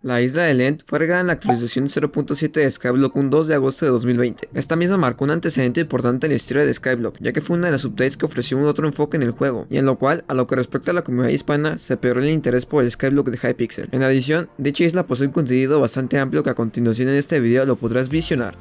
La isla de Lent fue agregada en la actualización 0.7 de Skyblock un 2 de agosto de 2020. Esta misma marcó un antecedente importante en la historia de Skyblock, ya que fue una de las updates que ofreció un otro enfoque en el juego, y en lo cual, a lo que respecta a la comunidad hispana, se perdió el interés por el Skyblock de Hypixel. En adición, dicha isla posee un contenido bastante amplio que a continuación en este video lo podrás visionar.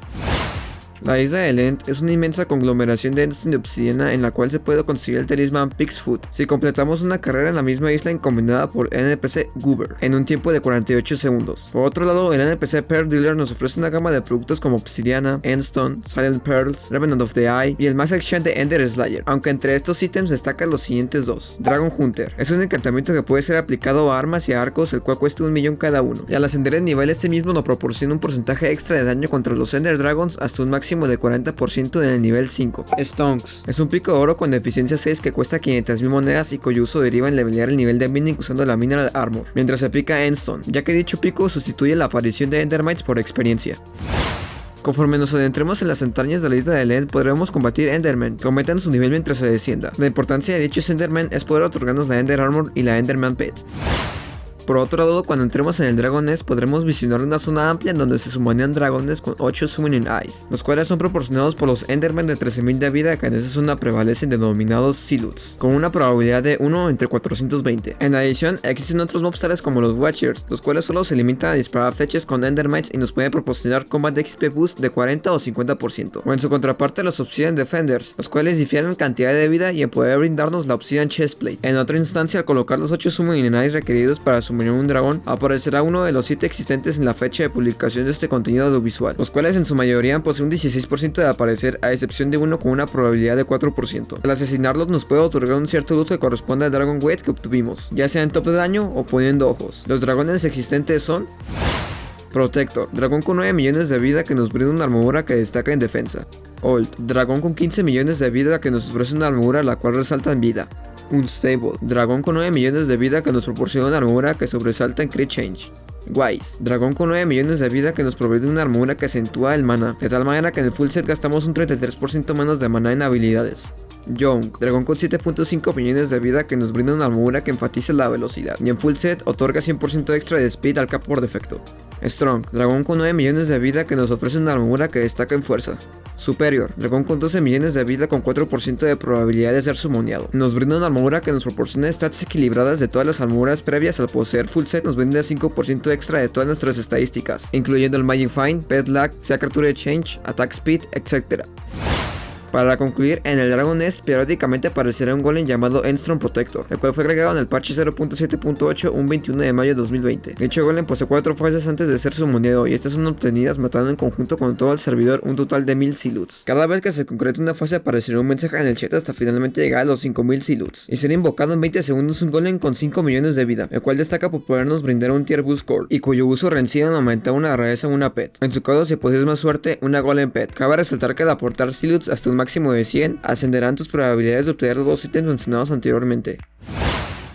La isla de Lent es una inmensa conglomeración de endstone de obsidiana en la cual se puede conseguir el talismán Pig's Foot si completamos una carrera en la misma isla encomendada por el NPC Goober en un tiempo de 48 segundos. Por otro lado, el NPC Pearl Dealer nos ofrece una gama de productos como obsidiana, endstone, silent pearls, Revenant of the Eye y el Max Exchange de Ender Slayer, aunque entre estos ítems destacan los siguientes dos. Dragon Hunter es un encantamiento que puede ser aplicado a armas y a arcos, el cual cuesta 1.000.000 cada uno, y al ascender de nivel este mismo nos proporciona un porcentaje extra de daño contra los Ender Dragons hasta un máximo de 40% en el nivel 5. Stonks es un pico de oro con eficiencia 6 que cuesta 500.000 monedas y cuyo uso deriva en levelear el nivel de mining usando la Mineral Armor, mientras se aplica Endstone, ya que dicho pico sustituye la aparición de Endermites por experiencia. Conforme nos adentremos en las entrañas de la isla de Lent, podremos combatir Endermen, que aumentan su nivel mientras se descienda. La importancia de dichos Endermen es poder otorgarnos la Ender Armor y la Enderman Pet. Por otro lado, cuando entremos en el Dragon Nest podremos visionar una zona amplia en donde se sumonean dragones con 8 Summoning Eyes, los cuales son proporcionados por los Endermen de 13.000 de vida que en esa zona prevalecen denominados Siluts, con una probabilidad de 1 entre 420. En adición, existen otros mobs tales como los Watchers, los cuales solo se limitan a disparar flechas con Endermites y nos pueden proporcionar combat XP boost de 40 o 50%, o en su contraparte los Obsidian Defenders, los cuales difieren en cantidad de vida y en poder brindarnos la Obsidian Chestplate. En otra instancia, al colocar los 8 Summoning Eyes requeridos para un dragón, aparecerá uno de los 7 existentes en la fecha de publicación de este contenido audiovisual, los cuales en su mayoría poseen un 16% de aparecer, a excepción de uno con una probabilidad de 4%. Al asesinarlos nos puede otorgar un cierto loot que corresponde al Dragon Weight que obtuvimos, ya sea en top de daño o poniendo ojos. Los dragones existentes son Protector, dragón con 9 millones de vida que nos brinda una armadura que destaca en defensa. Old, dragón con 15 millones de vida que nos ofrece una armadura la cual resalta en vida. Unstable, dragón con 9 millones de vida que nos proporciona una armadura que sobresalta en Crit Change. Wise, dragón con 9 millones de vida que nos provee de una armadura que acentúa el mana, de tal manera que en el full set gastamos un 33% menos de mana en habilidades. Young, dragón con 7.5 millones de vida que nos brinda una armadura que enfatiza la velocidad, y en full set otorga 100% extra de speed al cap por defecto. Strong, dragón con 9 millones de vida que nos ofrece una armadura que destaca en fuerza. Superior, dragón con 12 millones de vida con 4% de probabilidad de ser summoneado. Nos brinda una armadura que nos proporciona stats equilibradas de todas las armaduras previas. Al poseer full set nos brinda 5% extra de todas nuestras estadísticas, incluyendo el Magic Find, Pet Lag, sea Creature Change, Attack Speed, etc. Para concluir, en el Dragon Nest periódicamente aparecerá un golem llamado Endstone Protector, el cual fue agregado en el parche 0.7.8 un 21 de mayo de 2020. Dicho golem posee 4 fases antes de ser summoneado, y estas son obtenidas matando en conjunto con todo el servidor un total de 1000 Siluts. Cada vez que se concrete una fase aparecerá un mensaje en el chat hasta finalmente llegar a los 5000 Siluts, y será invocado en 20 segundos un golem con 5 millones de vida, el cual destaca por podernos brindar un tier boost core, y cuyo uso reincide en aumentar una rareza en una pet. En su caso, si posees más suerte, una golem pet. Cabe resaltar que al aportar Siluts hasta un máximo de 100, ascenderán tus probabilidades de obtener los 2 ítems mencionados anteriormente.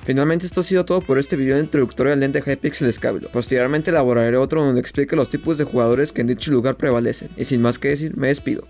Finalmente, esto ha sido todo por este video introductorio al Lent de Hypixel Skyblock. Posteriormente elaboraré otro donde explique los tipos de jugadores que en dicho lugar prevalecen. Y sin más que decir, me despido.